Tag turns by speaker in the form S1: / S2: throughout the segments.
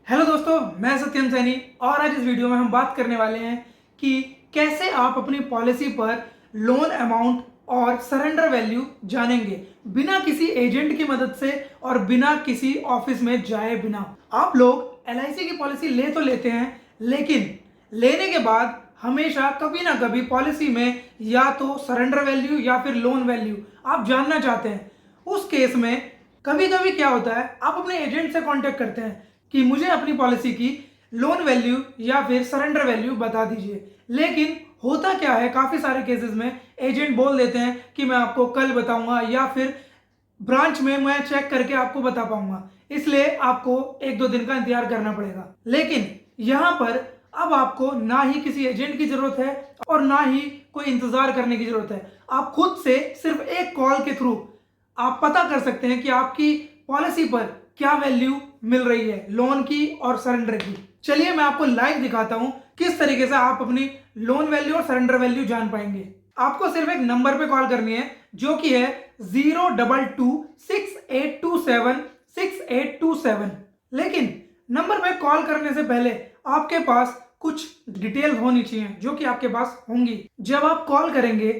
S1: Hello दोस्तों, मैं सत्यम सैनी और आज इस वीडियो में हम बात करने वाले हैं कि कैसे आप अपनी पॉलिसी पर लोन अमाउंट और सरेंडर वैल्यू जानेंगे बिना किसी एजेंट की मदद से और बिना किसी ऑफिस में जाए बिना। आप लोग एलआईसी की पॉलिसी ले तो लेते हैं, लेकिन लेने के बाद हमेशा कभी ना कभी पॉलिसी में या तो सरेंडर वैल्यू या फिर लोन वैल्यू आप जानना चाहते हैं। उस केस में कभी कभी क्या होता है, आप अपने एजेंट से कांटेक्ट करते हैं कि मुझे अपनी पॉलिसी की लोन वैल्यू या फिर सरेंडर वैल्यू बता दीजिए, लेकिन होता क्या है, काफ़ी सारे केसेस में एजेंट बोल देते हैं कि मैं आपको कल बताऊंगा या फिर ब्रांच में मैं चेक करके आपको बता पाऊंगा, इसलिए आपको एक दो दिन का इंतजार करना पड़ेगा। लेकिन यहाँ पर अब आपको ना ही किसी एजेंट की जरूरत है और ना ही कोई इंतजार करने की जरूरत है। आप खुद से सिर्फ एक कॉल के थ्रू आप पता कर सकते हैं कि आपकी पॉलिसी पर क्या वैल्यू मिल रही है, लोन की और सरेंडर की। चलिए मैं आपको लाइव दिखाता हूं किस तरीके से आप अपनी लोन वैल्यू और सरेंडर वैल्यू जान पाएंगे। आपको सिर्फ एक नंबर पे कॉल करनी है जो कि है 02268276827। लेकिन नंबर पे कॉल करने से पहले आपके पास कुछ डिटेल होनी चाहिए जो कि आपके पास होंगी। जब आप कॉल करेंगे,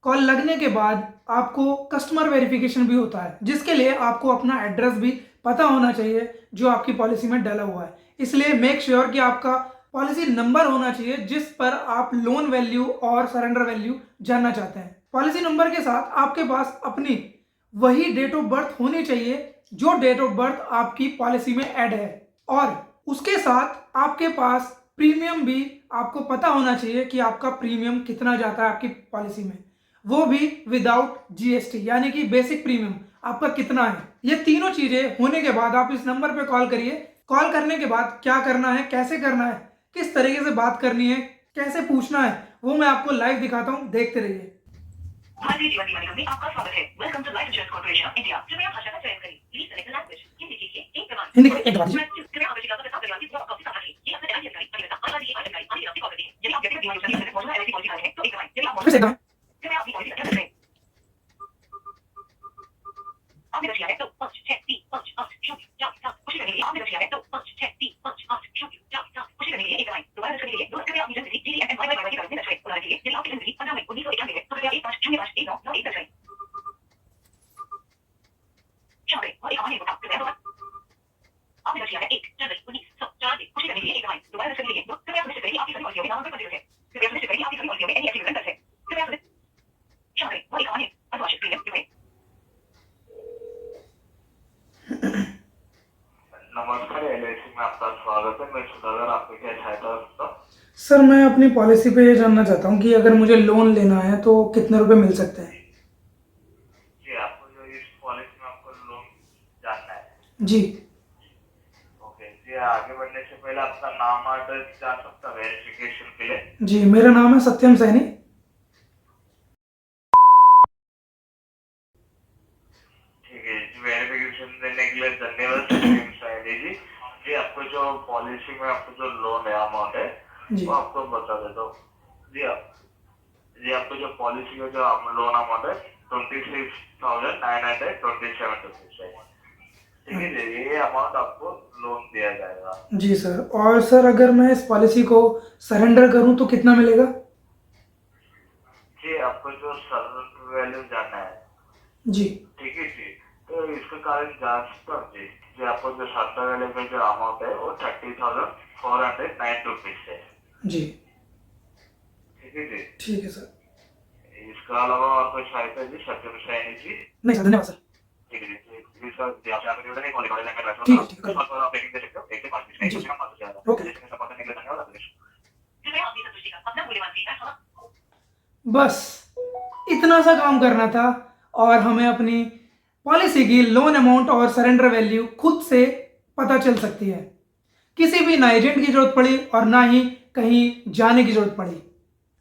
S1: कॉल लगने के बाद आपको कस्टमर वेरिफिकेशन भी होता है, जिसके लिए आपको अपना एड्रेस भी पता होना चाहिए जो आपकी पॉलिसी में डाला हुआ है। इसलिए मेक श्योर कि आपका पॉलिसी नंबर होना चाहिए जिस पर आप लोन वैल्यू और सरेंडर वैल्यू जानना चाहते हैं। पॉलिसी नंबर के साथ आपके पास अपनी वही डेट ऑफ बर्थ होनी चाहिए जो डेट ऑफ बर्थ आपकी पॉलिसी में ऐड है, और उसके साथ आपके पास प्रीमियम भी आपको पता होना चाहिए कि आपका प्रीमियम कितना जाता है आपकी पॉलिसी में, वो भी विदाउट जीएसटी, यानी कि बेसिक प्रीमियम आपका कितना है। ये तीनों चीजें होने के बाद आप इस नंबर पे कॉल करिए। कॉल करने के बाद क्या करना है, कैसे करना है, किस तरीके से बात करनी है, कैसे पूछना है, वो मैं आपको लाइव दिखाता हूँ, देखते रहिए।
S2: भारतीय जीवन बीमा निगम में आपका स्वागत है। Welcome to life insurance corporation of India. कृपया भाषा का चयन करें। Please select language. हिंदी कीजिए। एक दबाएं।
S1: हिंदी एक दबा दीजिए।
S2: कृपया आवश्यकता पर प्रस्ताव परिवार की पूरा कॉपी साथ रखें। ये आपसे एलआईसी जानकारी, परिवर्तन, आदि जानकारी, आदि आपकी कॉपी है। यदि आप व्यक्तिगत बीमा योजना की मौजूदा एलआईसी पॉलिसी हैं तो एक दबाएं। यदि आप
S1: फिर से दबाएं।
S2: कृपया अपनी पॉलिसी अध्ययन करें। आपने दर्ज किया है तो 5635804 पुष्टि करने के लिए आपने दर्ज किया है तो 5635804 पुष्टि करने के लिए एक दबाएं। दोबारा दर्ज करने के लिए कृपया अपनी जन्मतिथि DDMMYY की तारीख में दर्ज करें। उदाहरण के लिए यदि आपकी जन्मतिथि 15 मई 1991 है तो कृपया 15051991 दर्ज करें। क्षमा करें, और एक सामान्य रिपोर्ट कृपया दोबारा। आपने दर्ज किया है 1 जनवरी 1994 पुष्टि करने के लिए एक दबाएं। दोबारा दर्ज करने के लिए कृपया सुनिश्चित करें कि आपकी सभी पॉलिसियों में नामांकन पंजीकृत है। कृपया सुनिश्चित करें कि आपकी सभी पॉलिसियों में एनईएफटी विवरण दर्ज है। कृपया क्षमा करें, और एक सामान्य अनुवांशिक प्रीमियम रुपए।
S3: नमस्कार, एलआईसी में आपका स्वागत है। मैं सुधाकर आपको क्या सहायता कर सकता हूँ?
S1: सर, मैं अपनी पॉलिसी पे ये जानना चाहता हूँ कि अगर मुझे लोन लेना है तो कितने रुपए मिल सकते हैं।
S3: जी, आपको जो इस पॉलिसी में आपको लोन जानना है।
S1: जी
S3: ओके जी, आगे बढ़ने से पहले आपका नाम एड्रेस जान सकता वेरिफिकेशन के लिए?
S1: जी, मेरा नाम है सत्यम सैनी।
S3: ठीक है जी, वेरिफिकेशन देने के लिए धन्यवाद सत्यम सैनी जी। जी, आपको जो पॉलिसी में आपको जो लोन है अमाउंट है
S1: जी
S3: वो आपको बता देता हूँ। जी आपको जो पॉलिसी का जो लोन अमाउंट है 26,927 रुपीज है। ठीक है जी, ये अमाउंट आपको लोन दिया जाएगा।
S1: जी सर, और सर अगर मैं इस पॉलिसी को सरेंडर करूं तो कितना मिलेगा?
S3: जी, आपको जो सरेंडर वैल्यू जानना है।
S1: जी
S3: ठीक है जी, तो इसके कारण जांच पर जी आपको जो सरेंडर वैल्यू का जो अमाउंट है वो 30,409 रुपीज है।
S1: जी
S3: ठीक है जी,
S1: ठीक है सर।
S3: इसका अलावा और कोई सहायता जी सत्यम सैनी जी?
S1: नहीं सर, धन्यवाद सर।
S3: ठीक है जी सर, जी आपसे आगे निवेदन है कॉल रिकॉर्डिंग में रखना।
S1: ठीक है, ठीक है।
S3: और आप रेटिंग दे सकते हो 1 से 5 में।
S1: जी।
S3: कुछ काम बात ज्यादा
S1: ओके।
S3: जैसे सपोर्ट करने के लिए धन्यवाद।
S2: कृपया अपनी संतुष्टि का अपना मूल्यवान फीडबैक
S1: बस इतना सा काम करना था और हमें अपनी पॉलिसी की लोन अमाउंट और सरेंडर वैल्यू खुद से पता चल सकती है। किसी भी ना एजेंट की जरूरत पड़ी और ना ही कहीं जाने की जरूरत पड़ी।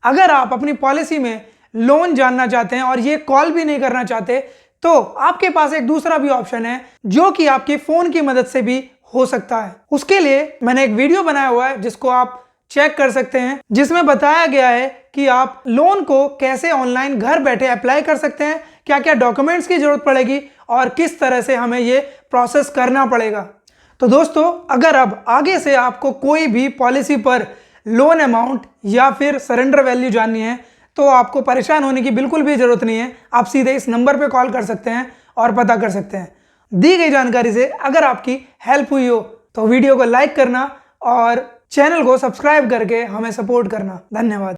S1: अगर आप अपनी पॉलिसी में लोन जानना चाहते हैं और ये कॉल भी नहीं करना चाहते तो आपके पास एक दूसरा भी ऑप्शन है जो कि आपके फोन की मदद से भी हो सकता है। उसके लिए मैंने एक वीडियो बनाया हुआ है जिसको आप चेक कर सकते हैं, जिसमें बताया गया है कि आप लोन को कैसे ऑनलाइन घर बैठे अप्लाई कर सकते हैं, क्या क्या डॉक्यूमेंट्स की जरूरत पड़ेगी और किस तरह से हमें ये प्रोसेस करना पड़ेगा। तो दोस्तों अगर अब आगे से आपको कोई भी पॉलिसी पर लोन अमाउंट या फिर सरेंडर वैल्यू जाननी है तो आपको परेशान होने की बिल्कुल भी ज़रूरत नहीं है। आप सीधे इस नंबर पे कॉल कर सकते हैं और पता कर सकते हैं। दी गई जानकारी से अगर आपकी हेल्प हुई हो तो वीडियो को लाइक करना और चैनल को सब्सक्राइब करके हमें सपोर्ट करना। धन्यवाद।